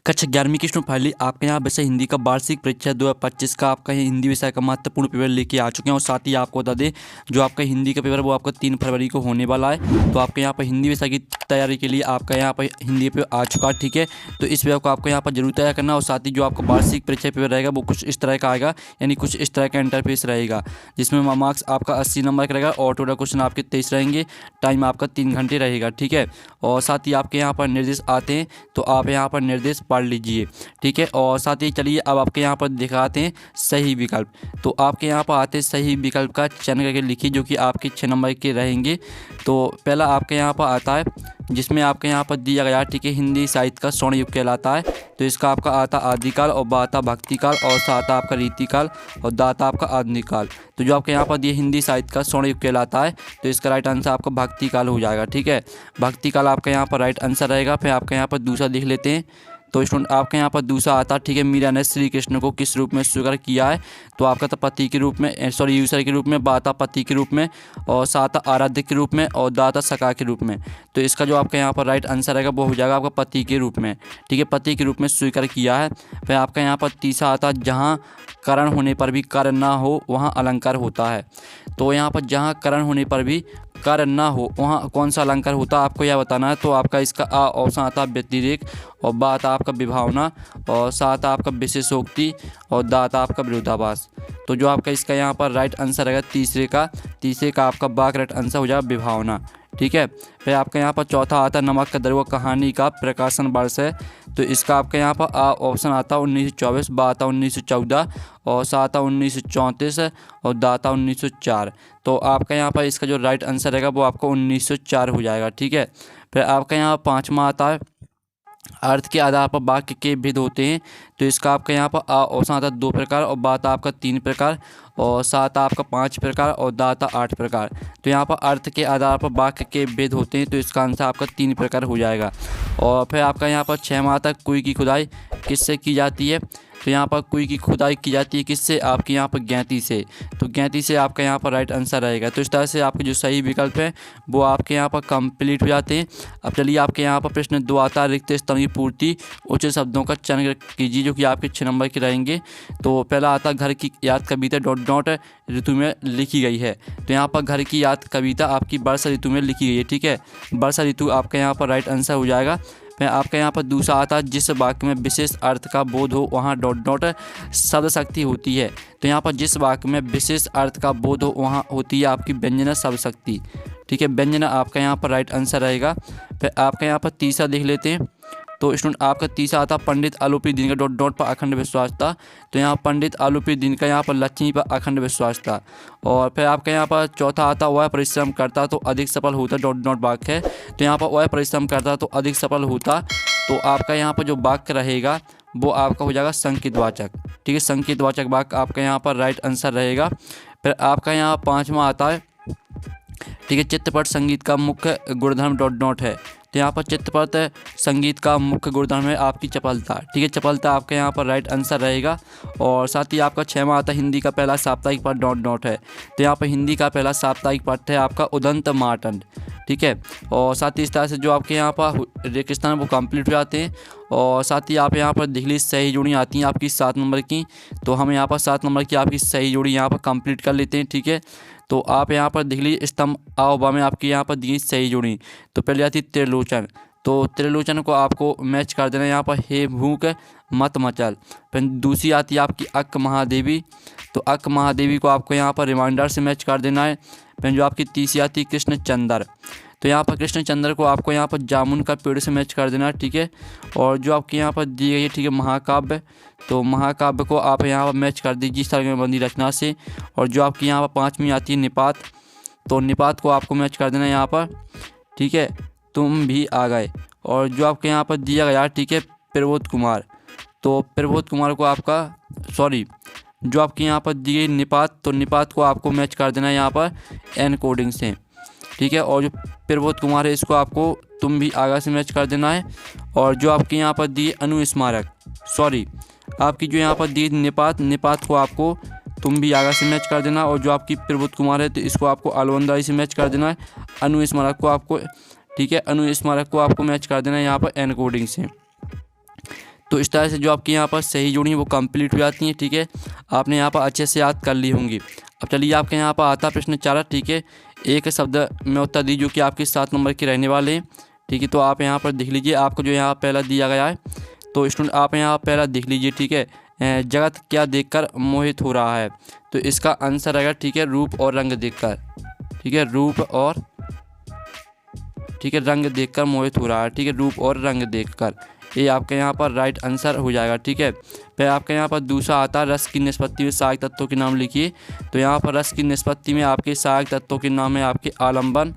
कक्षा 11वीं की स्टूडेंट फाइनली आपके यहाँ वैसे हिंदी का वार्षिक परीक्षा 2025 का आपका हिंदी विषय का महत्वपूर्ण पेपर लेके आ चुके हैं। और साथ ही आपको बता दें जो आपका हिंदी का पेपर वो आपका 3 फरवरी को होने वाला है। तो आपके यहाँ पर हिंदी विषय की तैयारी के लिए आपका यहाँ पर हिंदी पेपर आ चुका है, ठीक है। तो इस पेपर को आपको यहाँ पर जरूर तैयार करना। और साथ ही जो आपका वार्षिक परीक्षा पेपर रहेगा वो कुछ इस तरह का आएगा, यानी कुछ इस तरह का इंटरफेस रहेगा, जिसमें मार्क्स आपका 80 नंबर का रहेगा और टोटल क्वेश्चन आपके 23 रहेंगे। टाइम आपका 3 घंटे रहेगा, ठीक है। और साथ ही आपके यहाँ पर निर्देश आते हैं तो आप यहाँ पर निर्देश पढ़ लीजिए, ठीक है। और साथ ही चलिए अब आपके यहाँ पर दिखाते हैं सही विकल्प। तो आपके यहाँ पर आते सही विकल्प का चयन करके लिखिए, जो कि आपके 6 नंबर के रहेंगे। तो पहला आपके यहाँ पर आता है जिसमें आपके यहाँ पर दिया गया, ठीक है, हिंदी साहित्य का स्वर्ण युग कहलाता है। तो इसका आपका आता आदिकाल और बाता भक्तिकाल और साता आपका रीतिकाल और दाता आपका आधुनिक काल। तो जो आपके यहाँ पर दिए हिंदी साहित्य का स्वर्ण युग कहलाता है, तो इसका राइट आंसर आपका भक्तिकाल हो जाएगा, ठीक है। भक्तिकाल आपका यहाँ पर राइट आंसर रहेगा। फिर आपके यहाँ पर दूसरा देख लेते हैं। तो स्टूडेंट आपके यहाँ पर दूसरा आता है, ठीक है, मीरा ने श्री कृष्ण को किस रूप में स्वीकार किया है। तो आपका तो पति के रूप में, सॉरी यूसर के रूप में, बाता पति के रूप में और साता आराध्य के रूप में और दाता सखा के रूप में। तो इसका जो आपका यहाँ पर राइट आंसर रहेगा वो हो जाएगा आपका पति के रूप में, ठीक है, पति के रूप में स्वीकार किया है। फिर आपका यहाँ पर तीसरा आता है जहाँ करण होने पर भी कार्य ना हो वहाँ अलंकार होता है। तो यहाँ पर जहाँ करण होने पर भी कार्य ना हो वहाँ कौन सा अलंकार होता है आपको यह बताना है। तो आपका इसका आ ऑप्शन आता है व्यतिरेक और बा आता आपका विभावना और सा आता आपका विशेषोक्ति और दा आता आपका विरोधाभास। तो जो आपका इसका यहाँ पर राइट आंसर रहेगा तीसरे का आपका बा का राइट आंसर हो जाएगा विभावना, ठीक है। फिर आपका यहाँ पर चौथा आता है नमक का दरुआ कहानी का प्रकाशन वर्ष है। तो इसका आपका यहाँ पर आ ऑप्शन आता है 1924, बा आता 1914 और सा आता 1934 और दाता 1904। तो आपका यहाँ पर इसका जो राइट आंसर रहेगा वो आपको 1904 हो जाएगा, ठीक है। फिर आपका यहाँ पाँचवा आता है अर्थ के आधार पर वाक्य के भेद होते हैं। तो इसका आपका यहाँ पर आ ऑप्शन आता है 2 प्रकार और बाता आपका 3 प्रकार और साता आपका 5 प्रकार और दाता 8 प्रकार। तो यहाँ पर अर्थ के आधार पर वाक्य के भेद होते हैं, तो इसका आंसर आपका 3 प्रकार हो जाएगा। और फिर आपका यहाँ पर 6वां आता है कुएं की खुदाई किससे की जाती है। तो यहाँ पर कुएं की खुदाई की जाती है किससे, आपके यहाँ पर गैंती से। तो गैंती से आपका यहाँ पर राइट आंसर रहेगा। तो इस तरह से आपके जो सही विकल्प है वो आपके यहाँ पर कंप्लीट हो जाते हैं। अब चलिए आपके यहाँ पर प्रश्न 2 आता है रिक्त स्थान की पूर्ति उच्च शब्दों का चयन कीजिए, जो कि आपके 6 नंबर के रहेंगे। तो पहला आता घर की याद कविता डॉट ऋतु में लिखी गई है। तो यहाँ पर घर की याद कविता आपकी वर्षा ऋतु में लिखी गई है, ठीक है। वर्षा ऋतु आपका यहाँ पर राइट आंसर हो जाएगा। फिर आपका यहाँ पर दूसरा आता है जिस वाक्य में विशेष अर्थ का बोध हो वहाँ डॉट शब्द शक्ति होती है। तो यहाँ पर जिस वाक्य में विशेष अर्थ का बोध हो वहाँ होती है आपकी व्यंजना शब्द शक्ति, ठीक है। व्यंजना आपका यहाँ पर राइट आंसर रहेगा। फिर आपका यहाँ पर तीसरा देख लेते हैं। तो स्टूडेंट आपका तीसरा आता पंडित आलोपी दिन का डॉट पर अखंड विश्वास था। तो यहाँ पंडित आलोपी दिन का यहाँ पर लक्ष्मी पर अखंड विश्वास था। और फिर आपका यहाँ पर चौथा आता वह परिश्रम करता तो अधिक सफल होता डॉट वाक्य है। तो यहाँ पर वह परिश्रम करता तो अधिक सफल होता। तो आपका यहाँ पर जो वाक्य रहेगा वो आपका हो जाएगा संकेतवाचक, ठीक है, संकेतवाचक वाक्य आपका यहाँ पर राइट आंसर रहेगा। फिर आपका यहाँ 5वां आता है, ठीक है, चित्रपट संगीत का मुख्य गुणधर्म डॉट है। तो यहाँ पर चित्रपट संगीत का मुख्य गुणधर्म है आपकी चपलता, ठीक है, चपलता आपका यहाँ पर राइट आंसर रहेगा। और साथ ही आपका 6वां आता है हिंदी का पहला साप्ताहिक पाठ डॉट है। तो यहाँ पर हिंदी का पहला साप्ताहिक पाठ है आपका उदंत मार्तंड, ठीक है। और साथ ही इस तरह से जो आपके यहाँ पर रेगिस्तान वो कंप्लीट हो जाते हैं। और साथ ही आप यहाँ पर दिखली सही जोड़ी आती हैं आपकी 7 नंबर की। तो हम यहाँ पर 7 नंबर की आपकी सही जोड़ी यहाँ पर कंप्लीट कर लेते हैं, ठीक है। तो आप यहाँ पर दिखली स्तंभ आओबा में आपकी यहाँ पर दी सही जोड़ी। तो पहले आती त्रिलोचन। तो त्रिलोचन को आपको मैच कर देना यहाँ पर हे भूख मत मचल। फिर दूसरी आती है आपकी अक महादेवी। तो अक महादेवी को आपको यहाँ पर रिमाइंडर से मैच कर देना है। फिर जो आपकी तीसरी आती है कृष्णचंद्र। तो यहाँ पर कृष्णचंद्र को आपको यहाँ पर जामुन का पेड़ से मैच कर देना है, ठीक है। और जो आपकी यहाँ पर दी गई है, ठीक है, महाकाव्य। तो महाकाव्य को आप यहाँ पर मैच कर दीजिए सरगमबंदी रचना से। और जो आपकी यहाँ पर 5वीं आती है निपात। तो निपात को आपको मैच कर देना है यहाँ पर, ठीक है, तुम भी आ गए। और जो आपके यहाँ पर दिया गया, ठीक है, प्रबोध कुमार। तो प्रबोध कुमार को आपका जो आपकी यहाँ पर दी गई निपात, तो निपात को आपको मैच कर देना है यहाँ पर एन कोडिंग से, ठीक है। और जो प्रबोध कुमार है इसको आपको तुम भी आगा से मैच कर देना है। और जो आपकी यहाँ पर दी अनुस्मारक, आपकी जो यहाँ पर दी निपात को आपको तुम भी आगा से मैच कर देना। और जो आपकी प्रबोध कुमार है तो इसको आपको अलवंदाई से मैच कर देना है। अनुस्मारक को आपको, ठीक है, अनुस्मारक को आपको मैच कर देना है यहाँ पर एन कोडिंग से। तो इस तरह से जो आपकी यहाँ पर सही जोड़ी है वो कंप्लीट हो जाती हैं। ठीक है, आपने यहाँ पर अच्छे से याद कर ली होंगी। अब चलिए आपके यहाँ पर आता प्रश्न 4। ठीक है, एक शब्द में उत्तर दी जो कि आपके 7 नंबर के रहने वाले हैं। ठीक है, तो आप यहाँ पर देख लीजिए, आपको जो यहाँ पहला दिया गया है, तो स्टूडेंट आप यहाँ पहला देख लीजिए। ठीक है, जगत क्या देखकर मोहित हो रहा है, तो इसका आंसर रहेगा ठीक है रूप और रंग देखकर। ठीक है, रूप और ठीक है रंग देखकर मोहित हो रहा है। ठीक है, रूप और रंग देखकर, ये आपके यहाँ पर राइट आंसर हो जाएगा। ठीक है, फिर आपके यहाँ पर दूसरा आता है रस की निष्पत्ति में सहायक तत्वों के नाम लिखिए। तो यहाँ पर रस की निष्पत्ति में आपके सहायक तत्वों के नाम है आपके आलंबन,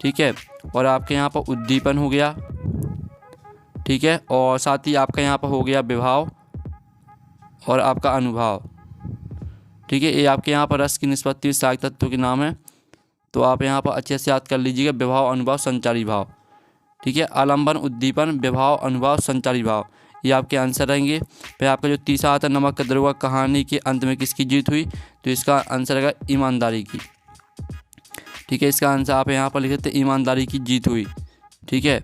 ठीक है, और आपके यहाँ पर उद्दीपन हो गया। ठीक है, और साथ ही आपका यहाँ पर हो गया विभाव और आपका अनुभाव। ठीक है, ये आपके यहाँ पर रस की निष्पत्ति में सहायक तत्वों के नाम है, तो आप यहाँ पर अच्छे से याद कर लीजिएगा, विभाव, अनुभाव, संचारी भाव। ठीक है, आलंबन, उद्दीपन, विभाव, अनुभाव, संचारी भाव, ये आपके आंसर रहेंगे। फिर आपका जो तीसरा आता है नमक का दरोगा कहानी के अंत में किसकी जीत हुई, तो इसका आंसर रहेगा ईमानदारी की। ठीक है, इसका आंसर आप यहाँ पर लिख सकते हैं ईमानदारी की जीत हुई। ठीक है,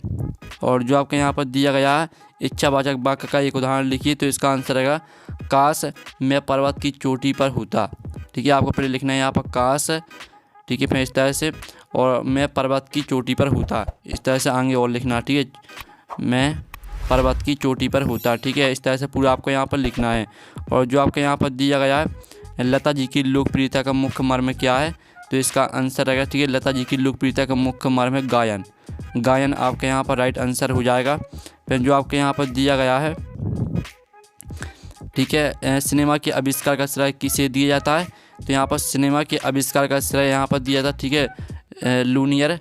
और जो आपके यहाँ पर दिया गया है इच्छावाचक वाक्य का एक उदाहरण लिखिए, तो इसका आंसर रहेगा काश मैं पर्वत की चोटी पर होता। ठीक है, आपको पहले लिखना है यहाँ पर काश, ठीक है, फिर इस तरह से, और मैं पर्वत की चोटी पर होता, इस तरह से आगे और लिखना। ठीक है, मैं पर्वत की चोटी पर होता। ठीक है, इस तरह से पूरा आपको यहाँ पर लिखना है। और जो आपके यहाँ पर दिया गया है लता जी की लोकप्रियता का मुख्य मर्म क्या है, तो इसका आंसर रहेगा ठीक है लता जी की लोकप्रियता का मुख्य मर्म है गायन। गायन आपके यहाँ पर राइट आंसर हो जाएगा। फिर जो आपके यहाँ पर दिया गया है, ठीक है, सिनेमा के आविष्कार का श्रेय किसे दिया जाता है, तो यहाँ पर सिनेमा के आविष्कार का श्रेय यहाँ पर दिया जाता है ठीक है लूमियर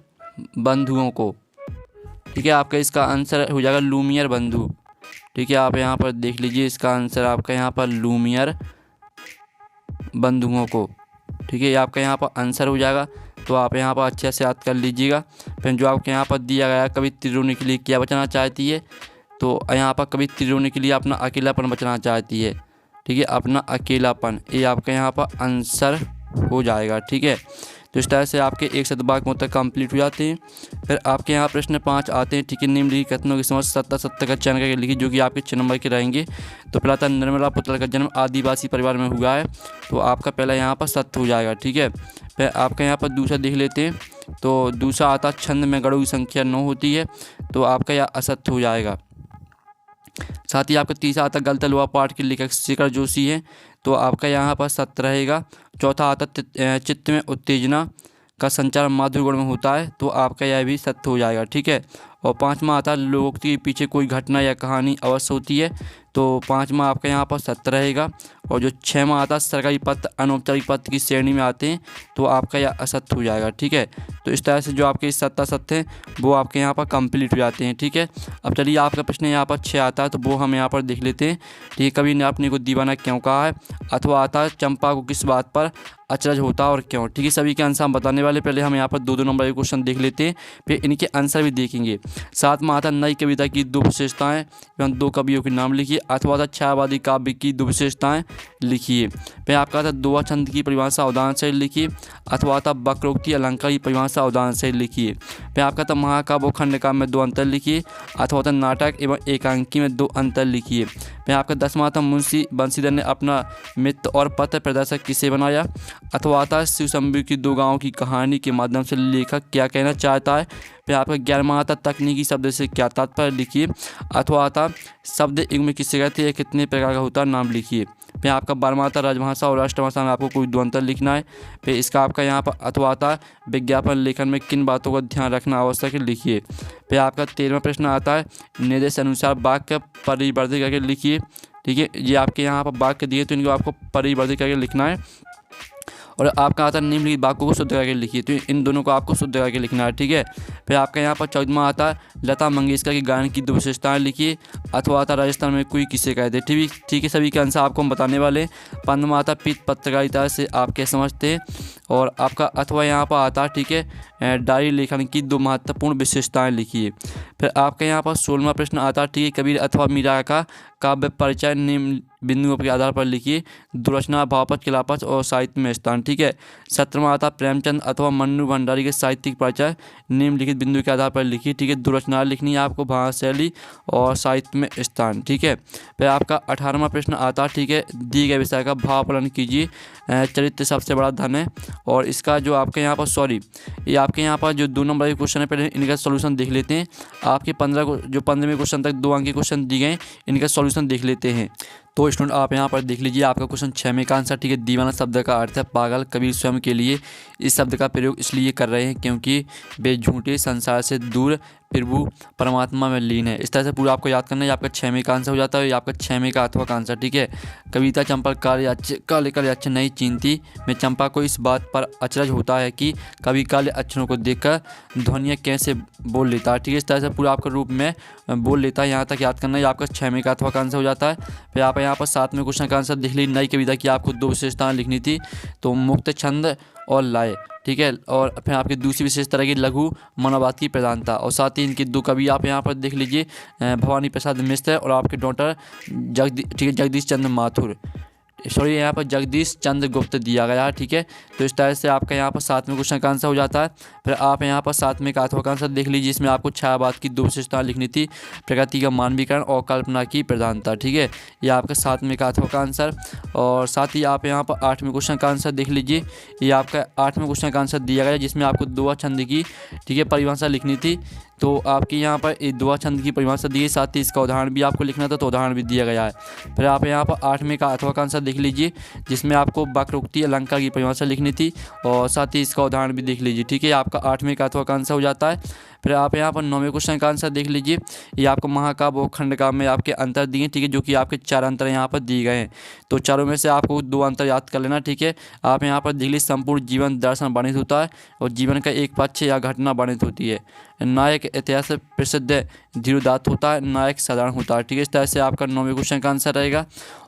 बंधुओं को। ठीक है, आपका इसका आंसर हो जाएगा लूमियर बंधु। ठीक है, आप यहाँ पर देख लीजिए, इसका आंसर आपका यहाँ पर लूमियर बंधुओं को। ठीक है, ये आपका यहाँ पर आंसर हो जाएगा, तो आप यहाँ पर अच्छे से याद कर लीजिएगा। फिर जो आपके यहाँ पर दिया गया है कवित्री रोने के लिए क्या बचाना चाहती है, तो यहाँ पर कवित्री रोने के लिए अपना अकेलापन बचाना चाहती है। ठीक है, अपना अकेलापन, ये आपका यहाँ पर आंसर हो जाएगा। ठीक है, तो इस तरह से आपके एक शतभाग में उत्तर कंप्लीट हो जाते हैं। फिर आपके यहाँ प्रश्न 5 आते हैं। ठीक है, निम्नलिखित कथनों की समझ सत्ता का चयन करके लिखिए जो कि आपके 6 नंबर के रहेंगे। तो पहला था निर्मला पुत्र का जन्म आदिवासी परिवार में हुआ है, तो आपका पहला यहाँ पर सत्य हो जाएगा। ठीक है, फिर आपका यहाँ पर दूसरा देख लेते हैं, तो दूसरा आता छंद में गणों की संख्या 9 होती है, तो आपका यह असत्य हो जाएगा। साथ ही आपका तीसरा आता गलत लोहा पाठ के लेखक शेखर जोशी है, तो आपका यहाँ पर सत्य रहेगा। चौथा आता चित्त में उत्तेजना का संचार माधुर्य गुण में होता है, तो आपका यह भी सत्य हो जाएगा। ठीक है, और पाँचवा आता लोकोक्ति के पीछे कोई घटना या कहानी अवश्य होती है, तो पाँचवा आपका यहाँ पर सत्य रहेगा। और जो 6वां आता सरकारी पत्र अनौपचारिक पत्र की श्रेणी में आते हैं, तो आपका यह असत्य हो जाएगा। ठीक है, तो इस तरह से जो आपके सत्ता सत्य हैं वो आपके यहाँ पर कंप्लीट हो जाते हैं। ठीक है, अब चलिए आपका प्रश्न यहाँ पर 6 आता है, तो वो हम यहाँ पर देख लेते हैं। ठीक है, कवि ने अपने को दीवाना क्यों कहा है, अथवा आता है चंपा को किस बात पर अचरज होता और क्यों। ठीक है, सभी के आंसर हम बताने वाले, पहले हम यहाँ पर 2-2 नंबर के क्वेश्चन देख लेते हैं, फिर इनके आंसर भी देखेंगे। 7वां आता नई कविता की 2 विशेषताएं एवं 2 कवियों के नाम लिखिए। अथवा आता छायावादी काव्य की 2 विशेषताएं लिखिए। फिर आपका आता दोहा छंद की परिभाषा उदाहरण से लिखिए। अथवा आता वक्रोक्ति अलंकार की परिभाषा उदाहरण से लिखिए। फिर आपका आता महाकाव्य व खंडकाव्य में 2 अंतर लिखिए। अथवा आता नाटक एवं एकांकी में 2 अंतर लिखिए। फिर आपका 10वां आता मुंशी बंशीधर ने अपना मित्र और पत्र प्रदर्शक किसे बनाया। अथवा आता शिव शंभू की 2 गाँवों की कहानी के माध्यम से लेखक क्या कहना चाहता है। फिर आपका 11वां आता तकनीकी शब्द से क्या तात्पर्य लिखिए। अथवा आता शब्द युग में किससे कहते हैं, कितने प्रकार का होता है, नाम लिखिए। फिर आपका 12वां आता राजभाषा और राष्ट्रभाषा में आपको कोई 2 अंतर लिखना है। फिर इसका आपका यहाँ पर अथवा आता विज्ञापन लेखन में किन बातों का ध्यान रखना आवश्यक है, लिखिए। फिर आपका 13वां प्रश्न आता है निर्देश अनुसार वाक्य परिवर्धित करके लिखिए। ठीक है, ये आपके यहाँ पर वाक्य दिए तो इनको आपको परिवर्धित करके लिखना है। और आपका आता निम्नलिखित वाक्यों को शुद्ध करके लिखिए, तो इन दोनों को आपको शुद्ध करके लिखना है। ठीक है, फिर आपका यहाँ पर 14वां आता लता मंगेशकर के गायन की 2 विशेषताएं लिखिए। अथवा आता राजस्थान में कोई किसे कहते हैं। ठीक है, सभी के आंसर आपको हम बताने वाले। 15वां आता पीत पत्रकारिता से आप क्या समझते हैं। और आपका अथवा यहाँ पर आता ठीक है डायरी लेखन की 2 महत्वपूर्ण विशेषताएं लिखिए। फिर आपका यहाँ पर 16वां प्रश्न आता ठीक है कबीर अथवा मीरा का काव्य परिचय बिंदुओं के आधार पर लिखिए। दुरचना, भावपक्ष, किलापक्ष और साहित्य में स्थान। ठीक है। 17वां आता प्रेमचंद अथवा मन्नू भंडारी के साहित्यिक परिचय। निम्नलिखित बिंदु के आधार पर लिखिए। ठीक है। दुरचना लिखनी है आपको, भाषा शैली और साहित्य में स्थान। ठीक है। फिर आपका 18वां प्रश्न आता है। ठीक है। दिए गए विषय का भावाकलन कीजिए। चरित्र सबसे बड़ा धन है। और इसका जो आपके यहाँ पर ये आपके यहाँ पर जो 2 नंबर के क्वेश्चन है, पहले इनका सॉल्यूशन देख लेते हैं। आपके 15वें क्वेश्चन तक 2 अंक के क्वेश्चन दिए गए, इनका सॉल्यूशन देख लेते हैं। तो स्टूडेंट आप यहाँ पर देख लीजिए आपका क्वेश्चन 6 में का आंसर। ठीक है। दीवाना शब्द का अर्थ है पागल। कबीर स्वयं के लिए इस शब्द का प्रयोग इसलिए कर रहे हैं क्योंकि वे झूठे संसार से दूर प्रभु परमात्मा में लीन है। इस तरह से पूरा आपको याद करना है। आपका 6 में का आंसर हो जाता है। ये आपका 6 में का अथवा का आंसर। ठीक है। कविता चंपा काले अक्षर नहीं चीनती में चंपा को इस बात पर अचरज होता है कि कवि काले अक्षरों को देखकर ध्वनियाँ कैसे बोल लेता है। ठीक है। इस तरह से पूरा आपका रूप में बोल लेता है। यहाँ तक याद करना है। आपका 6 में का अथवा का आंसर हो जाता है। फिर आप यहाँ पर 7वें क्वेश्चन का आंसर देख लीजिए। नई कविता की आपको 2 विशेषताएं लिखनी थी, तो मुक्त छंद और लय। ठीक है। और फिर आपकी दूसरी विशेष तरह की लघु मनोवाद की प्रधानता। और साथ ही इनके 2 कवि आप यहाँ पर देख लीजिए, भवानी प्रसाद मिश्र और आपके डॉक्टर जगदीश चंद्र माथुर, सॉरी यहाँ पर जगदीश चंद्र गुप्त दिया गया है। ठीक है। तो इस तरह से आपका यहाँ पर 7वें क्वेश्चन का आंसर हो जाता है। फिर आप यहाँ पर 7वें का अथवा का आंसर देख लीजिए। इसमें आपको छायावाद की 2 विशेषताएं लिखनी थी, प्रकृति का मानवीकरण और कल्पना की प्रधानता। ठीक है। यह आपका 7वें का अथवा का आंसर। और साथ ही आप यहाँ पर 8वें क्वेश्चन का आंसर देख लीजिए। ये आपका 8वें क्वेश्चन का आंसर दिया गया है, जिसमें आपको दोहा छंद की, ठीक है, परिभाषा लिखनी थी। तो आपकी यहाँ पर दोहा छंद की परिभाषा दी है, साथ ही इसका उदाहरण भी आपको लिखना था, तो उदाहरण भी दिया गया है। फिर आप यहाँ पर 8वें का अथवा का आंसर देख लीजिए, जिसमें आपको वक्रोक्ति अलंकार की परिभाषा लिखनी थी और साथ ही इसका उदाहरण भी देख लीजिए। ठीक है। आपका 8वें का अथवा का आंसर हो जाता है। फिर आप यहाँ पर 9वें क्वेश्चन का आंसर देख लीजिए। ये आपको महाकाव्य और खंडकाव्य में आपके अंतर दिए। ठीक है। जो कि आपके 4 अंतर यहाँ पर दिए गए हैं, तो चारों में से आपको 2 अंतर याद कर लेना। ठीक है। आप यहाँ पर देख लीजिए, संपूर्ण जीवन दर्शन वर्णित होता है और जीवन का एक पक्ष या घटना वर्णित होती है। नायक इतिहास प्रसिद्ध धीरोदात्त होता है, नायक साधारण होता है। ठीक है। इस तरह से आपका 9वें क्वेश्चन का आंसर रहेगा।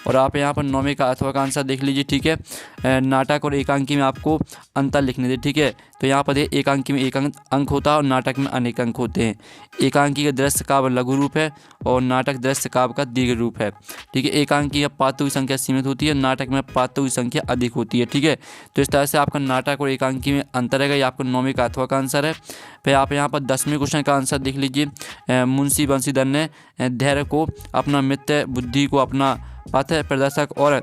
और आप यहाँ पर 9वें का अथवा का आंसर देख लीजिए। ठीक है। नाटक और एकांकी में आपको अंतर लिखने थे। ठीक है। तो यहाँ पर एकांकी में एक अंक होता है और नाटक में अनेक अंक होते हैं। एकांकी का दृश्य काव्य लघु रूप है और नाटक दृश्य काव्य का दीर्घ रूप है। ठीक है। एकांकी का पात्रों की संख्या सीमित होती है, नाटक में पात्रों की संख्या अधिक होती है। ठीक है। तो इस तरह से आपका नाटक और एकांकी में अंतर रहेगा। ये आपको 9वें का अथवा का आंसर है। फिर आप यहाँ पर 10वें क्वेश्चन का आंसर देख लीजिए। मुंशी बंशीधर ने धैर्य को अपना मित्र, बुद्धि को अपना पथ प्रदर्शक और,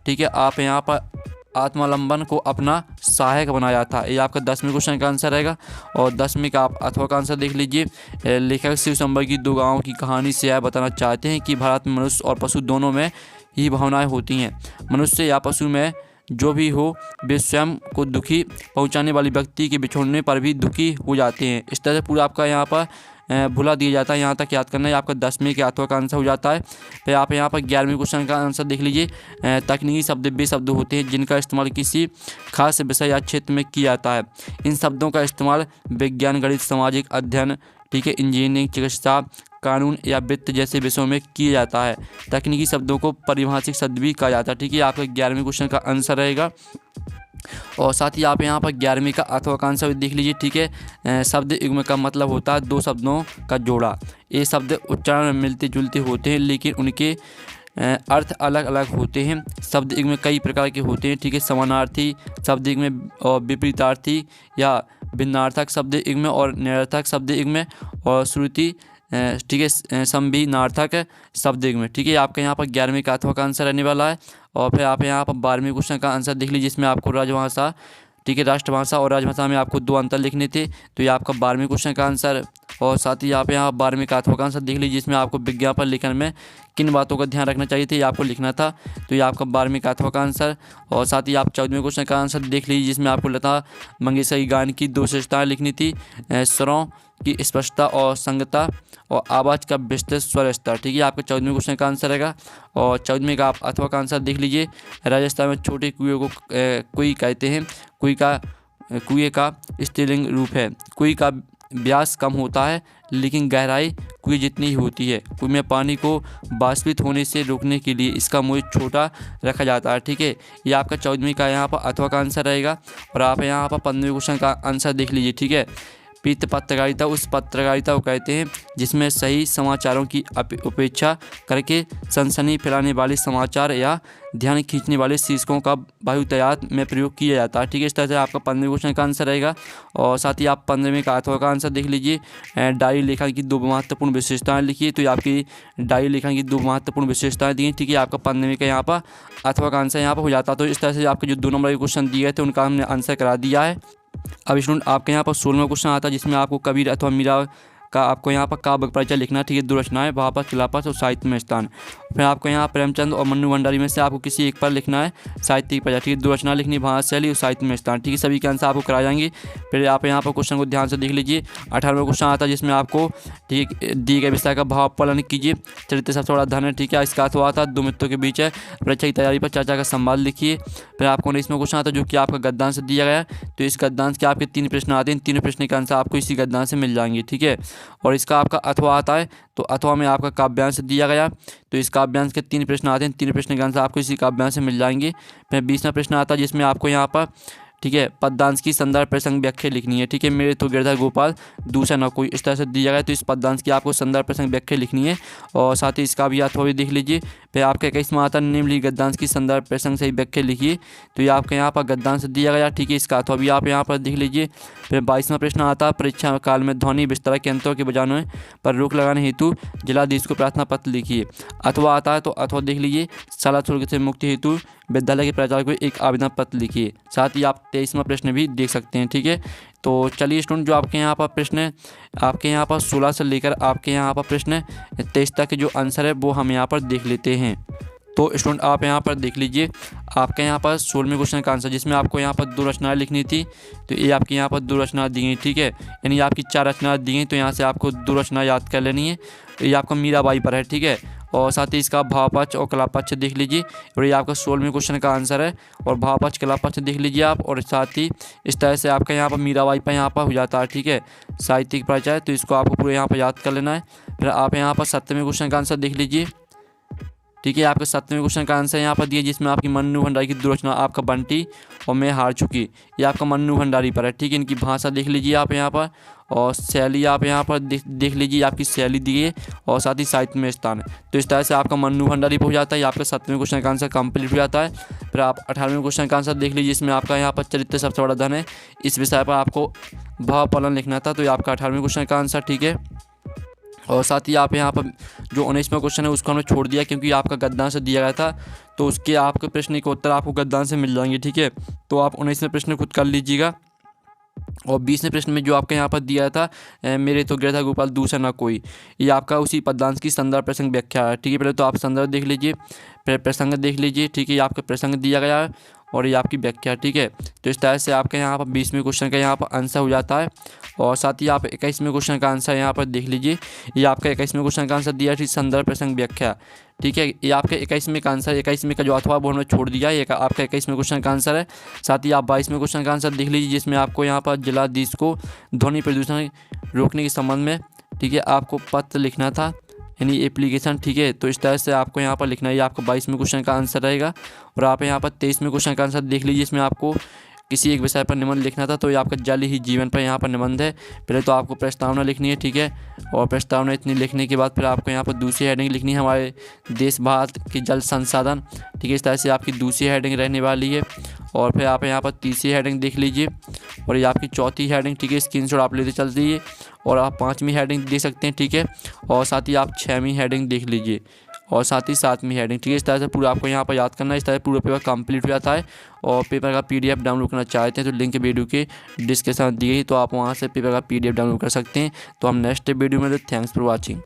ठीक है, आप यहाँ पर आत्मालंबन को अपना सहायक बनाया था। ये आपका 10वें क्वेश्चन का आंसर रहेगा। और 10वें का आप अथवा का आंसर देख लीजिए। लेखक शिव शंबर की 2 गाँवों की कहानी से यह बताना चाहते हैं कि भारत में मनुष्य और पशु दोनों में ही भावनाएं होती हैं। मनुष्य या पशु में जो भी हो, वे स्वयं को दुखी पहुंचाने वाली व्यक्ति के बिछोड़ने पर भी दुखी हो जाते हैं। इस तरह से पूरा आपका यहाँ पर भुला दिया जाता है। यहाँ तक याद करना है। आपका 10वें के अथवा का आंसर हो जाता है। फिर आप यहाँ पर 11वें क्वेश्चन का आंसर देख लीजिए। तकनीकी शब्द वे शब्द होते हैं जिनका इस्तेमाल किसी खास विषय या क्षेत्र में किया जाता है। इन शब्दों का इस्तेमाल विज्ञान, गणित, सामाजिक अध्ययन, ठीक है, इंजीनियरिंग, चिकित्सा, कानून या वित्त जैसे विषयों में किया जाता है। तकनीकी शब्दों को परिभाषिक शब्द भी कहा जाता है। ठीक है। आपका 11वें क्वेश्चन का आंसर रहेगा। और साथ ही आप यहाँ पर 11वें का अथवा का आंसर देख लीजिए। ठीक है। शब्द युग्म का मतलब होता है 2 शब्दों का जोड़ा। ये शब्द उच्चारण में मिलते जुलते होते हैं, लेकिन उनके अर्थ अलग अलग होते हैं। शब्द युग्म कई प्रकार के होते हैं। ठीक है। समानार्थी शब्द युग्म और विपरीतार्थी या भिन्नार्थक शब्द युग्म और निरर्थक शब्द युग्म और श्रुति, ठीक है, संभिन्नार्थक शब्द युग्म। ठीक है। आपका यहाँ पर 11वें का अथवा का आंसर रहने वाला है। और फिर आप यहाँ पर 12वें क्वेश्चन का आंसर देख लीजिए, जिसमें आपको राजभाषा, ठीक है, राष्ट्रभाषा और राजभाषा में आपको 2 अंतर लिखने थे, तो ये आपका 12वें क्वेश्चन का आंसर। और साथ ही आप यहाँ 12वें का अथवा का आंसर देख लीजिए, जिसमें आपको विज्ञापन लेखन में किन बातों का ध्यान रखना चाहिए थे, ये आपको लिखना था, तो ये आपका 12वें का अथवा का आंसर। और साथ ही आप 14वें क्वेश्चन का आंसर देख लीजिए, जिसमें आपको लता मंगेशकर की गान की 2 विशेषताएं लिखनी थी, स्वरों की स्पष्टता और संगता और आवाज़ का विस्तृत स्वर स्तर। ठीक है। आपका 14वें क्वेश्चन का आंसर रहेगा। और 14वें का आप अथवा का आंसर देख लीजिए। राजस्थान में छोटे कुएं को कुई कहते हैं। कुएं का स्त्रीलिंग रूप है। कुएं का व्यास कम होता है लेकिन गहराई कुएं जितनी ही होती है। कुएं में पानी को वाष्पित होने से रोकने के लिए इसका मुंह छोटा रखा जाता है। ठीक है। ये आपका 14वें का यहाँ पर अथवा का आंसर रहेगा। और आप यहाँ पर 15वें क्वेश्चन का आंसर देख लीजिए। ठीक है। पृष्ठ पत्रकारिता उस पत्रकारिता को कहते हैं जिसमें सही समाचारों की उपेक्षा करके सनसनी फैलाने वाले समाचार या ध्यान खींचने वाले शीर्षकों का बहुतायत में प्रयोग किया जाता है। ठीक है, इस तरह से आपका 15वें क्वेश्चन का आंसर रहेगा। और साथ ही आप 15वें का अथवा का आंसर देख लीजिए। डायरी लेखन की 2 महत्वपूर्ण विशेषताएं लिखिए। तो आपकी डायरी लेखन की 2 महत्वपूर्ण विशेषताएं दी हैं। ठीक है, आपका 15वें का यहाँ पर अथवा का आंसर यहाँ पर हो जाता है। तो इस तरह से आपके जो 2 नंबर के क्वेश्चन दिए गए थे उनका हमने आंसर करा दिया है। अब स्टूडेंट आपके यहाँ पर 16वां क्वेश्चन आता है जिसमें आपको कबीर अथवा मीरा का आपको यहाँ पर काव्य परिचय लिखना है। ठीक है, 2 रचनाएं, वापस खिलाफत और साहित्य में स्थान। फिर आपको यहाँ प्रेमचंद और मन्नू भंडारी में से आपको किसी एक पर लिखना है साहित्यिक परिचय। ठीक है, 2 रचना लिखनी, भाषा शैली और साहित्य में स्थान। ठीक है, सभी के आंसर आपको कराए जाएंगे। फिर आप यहाँ पर क्वेश्चन को ध्यान से देख लीजिए। 18वां क्वेश्चन आता है जिसमें आपको ठीक दिए गए विषय का भाव पालन कीजिए। चरित्र सबसे बड़ा धन है। ठीक है, इसका अथवा आता है 2 मित्रों के बीच है। परीक्षा की तैयारी पर चर्चा का संवाद लिखिए। फिर आपको 19वां क्वेश्चन आता है जो कि आपका गद्यांश दिया गया है। तो इस गद्यांश के आपके 3 प्रश्न आते हैं। 3 प्रश्न के आंसर आपको इसी गद्यांश से मिल जाएंगे। ठीक है, और इसका आपका अथवा आता है। तो अथवा में आपका काव्यांश दिया गया। तो इस काव्यांश के 3 प्रश्न आते हैं। 3 प्रश्न के आंसर आपको इसी काव्यांश से मिल जाएंगे। फिर 20वां प्रश्न आता है जिसमें आपको यहाँ पर ठीक है पद्यांश की संदर्भ प्रसंग व्याख्या लिखनी है। ठीक है, मेरे तो गिरधर गोपाल दूसरा न कोई, इस तरह से दिया गया। तो इस पद्यांश की आपको संदर्भ प्रसंग व्याख्या लिखनी है और साथ ही इसका भी अथवा भी देख लीजिए। फिर आपका 21वां आता है निम्नलिखित गद्यांश की संदर्भ प्रसंग सही व्याख्या लिखिए। तो ये आपके यहाँ पर गद्यांश दिया गया। ठीक है, इसका अथवा भी आप यहाँ पर देख लीजिए। फिर 22वां प्रश्न आता है परीक्षा काल में ध्वनि विस्तारक यंत्रों के बजाने पर रोक लगाने हेतु जिलाधीश को प्रार्थना पत्र लिखिए। अथवा आता है तो अथवा देख लीजिए। शाला शुल्क से मुक्ति हेतु विद्यालय के प्राचार्य को एक आवेदन पत्र लिखिए। साथ ही आप 23वां प्रश्न भी देख सकते हैं। ठीक है, तो चलिए स्टूडेंट जो आपके यहाँ पर प्रश्न आपके यहाँ पर 16 से लेकर आपके यहाँ पर प्रश्न 23 तक के जो आंसर है वो हम यहाँ पर देख लेते हैं। तो स्टूडेंट आप यहाँ पर देख लीजिए। आपके यहाँ पर 16वें क्वेश्चन का आंसर जिसमें आपको यहाँ पर 2 रचनाएं लिखनी थी। तो ये आपके यहाँ पर 2 रचनाएं दी गई। ठीक है, यानी आपकी 4 रचनाएं दी गई। तो यहाँ से आपको 2 रचना याद कर लेनी है। ये आपका मीराबाई पर है। ठीक है, और साथ ही इसका भावपक्ष और कलापक्ष देख लीजिए। और ये आपका 16वें क्वेश्चन का आंसर है। और भावपक्ष कलापक्ष देख लीजिए आप। और साथ ही इस तरह से आपका यहाँ पर मीराबाई पर यहाँ पर हो जाता है। ठीक है, साहित्यिक परिचय। तो इसको आपको पूरे यहाँ पर याद कर लेना है। फिर आप यहाँ पर 7वें क्वेश्चन का आंसर देख लीजिए। ठीक है, आपके 7वें क्वेश्चन का आंसर यहाँ पर दिया जिसमें आपकी मन्नू भंडारी की 2 रचना आपका बंटी और मैं हार चुकी, ये आपका मन्नू भंडारी पर है। ठीक है, इनकी भाषा देख लीजिए आप यहाँ पर। और शैली आप यहाँ पर देख लीजिए, आपकी शैली दी है। और साथ ही साहित्य में स्थान है। तो इस तरह से आपका मन्नू भंडारी पर हो जाता है। आपका 7वें क्वेश्चन का आंसर कंप्लीट हो जाता है। फिर आप 18वें क्वेश्चन का आंसर देख लीजिए। इसमें आपका यहाँ पर चरित्र सबसे बड़ा धन है। इस विषय पर आपको भाव पालन लिखना था। तो ये आपका 18वें क्वेश्चन का आंसर। ठीक है, और साथ ही आप यहाँ पर जो 19वां क्वेश्चन है उसको हमने छोड़ दिया क्योंकि आपका गद्यांश दिया गया था। तो उसके आपके प्रश्न के उत्तर आपको गद्यांश से मिल जाएंगे। ठीक है, तो आप 19वें प्रश्न खुद कर लीजिएगा। और 20वें प्रश्न में जो आपके यहाँ पर दिया था मेरे तो गिरधर गोपाल दूसरा ना कोई, ये आपका उसी पद्यांश की संदर्भ प्रसंग व्याख्या है। ठीक है, पहले तो आप संदर्भ देख लीजिए, फिर प्रसंग देख लीजिए। ठीक है, ये आपका प्रसंग दिया गया है और ये आपकी व्याख्या। ठीक है, तो इस तरह से आपके यहाँ पर 20वें क्वेश्चन का यहाँ पर आंसर हो जाता है। और साथ ही आप 21वें क्वेश्चन का आंसर यहाँ पर देख लीजिए। ये आपका 21वें क्वेश्चन का आंसर दिया थी संदर्भ प्रसंग व्याख्या। ठीक है, ये आपके 21वें का आंसर, 21वें का जो अथवा वो हमने छोड़ दिया। ये आपका 21वें क्वेश्चन का आंसर है। साथ ही आप 22वें क्वेश्चन का आंसर देख लीजिए जिसमें आपको यहाँ पर जिलाधीश को ध्वनि प्रदूषण रोकने के संबंध में ठीक है आपको पत्र लिखना था, यानी एप्लीकेशन। ठीक है, तो इस तरह से आपको यहाँ पर लिखना है। ये आपका 22वें क्वेश्चन का आंसर रहेगा। और आप यहाँ पर 23वें क्वेश्चन का आंसर देख लीजिए। इसमें आपको किसी एक विषय पर निबंध लिखना था। तो ये आपका जल ही जीवन पर यहाँ पर निबंध है। पहले तो आपको प्रस्तावना लिखनी है। ठीक है, और प्रस्तावना इतनी लिखने के बाद फिर आपको यहाँ पर दूसरी हेडिंग लिखनी है हमारे देश भारत के जल संसाधन। ठीक है, इस तरह से आपकी दूसरी हेडिंग रहने वाली है। और फिर आप यहाँ पर तीसरी हेडिंग देख लीजिए। और ये आपकी चौथी हेडिंग। ठीक है, स्क्रीनशॉट आप लेते चल दीजिए। और आप 5वीं हेडिंग देख सकते हैं। ठीक है, और साथ ही आप 6वीं हेडिंग देख लीजिए। और साथ ही 7वीं हेडिंग। ठीक है, इस तरह से पूरा आपको यहाँ पर याद करना है। इस तरह पूरा पेपर कंप्लीट हो जाता है। और पेपर का PDF डाउनलोड करना चाहते हैं तो लिंक वीडियो के डिस्क्रिप्शन दी गई, तो आप वहाँ से पेपर का PDF डाउनलोड कर सकते हैं। तो हम नेक्स्ट वीडियो में थैंक्स फॉर वॉचिंग।